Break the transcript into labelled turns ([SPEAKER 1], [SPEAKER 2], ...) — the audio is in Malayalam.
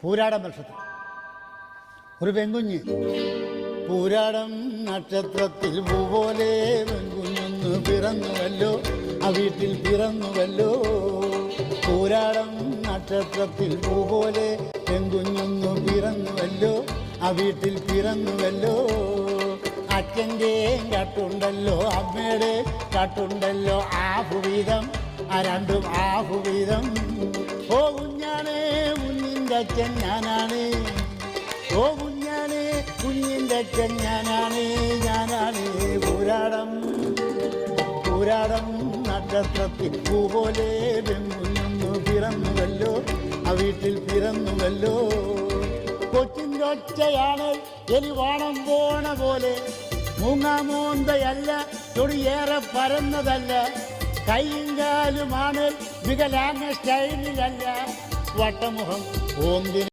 [SPEAKER 1] പൂരാടം വർഷത്തിൽ ഒരു പെൺകുഞ്ഞ് പൂരാടം നക്ഷത്രത്തിൽ പൂപോലെ പെൺകുഞ്ഞൊന്ന് പിറന്നുവല്ലോ ആ വീട്ടിൽ പിറന്നുവല്ലോ. പൂരാടം നക്ഷത്രത്തിൽ പൂപോലെ പെൺകുഞ്ഞൊന്ന് പിറന്നുവല്ലോ ആ വീട്ടിൽ പിറന്നുവല്ലോ. അച്ഛൻ്റെ കാട്ടുണ്ടല്ലോ അമ്മയുടെ കാട്ടുണ്ടല്ലോ ആഹുവീതം ആ രണ്ടും ആഹുവീതം. ഓ കുഞ്ഞാണ് കുഞ്ഞിൻ്റെ അച്ഛൻ ഞാനാണ്, ഓ കുഞ്ഞാണ് കുഞ്ഞിൻ്റെ അച്ഛൻ ഞാനാണ്, ഞാനാണ്. പൂരാടം നക്ഷത്രത്തിൽ പൂപോലെ പെൺകുഞ്ഞൊന്നു പിറന്നുവല്ലോ ആ വീട്ടിൽ പിറന്നുവല്ലോ. കൊച്ചിൻ്റെ ഒച്ചയാണ് എലിവാണം പോണ പോലെ, മൂങ്ങാമോന്തയല്ല തൊടിയേറെ പരന്നതല്ല, കൈയും കാലുമാണ് വികലാംഗ സ്റ്റൈലിലല്ല, വട്ടമുഖം ഓന്തിന്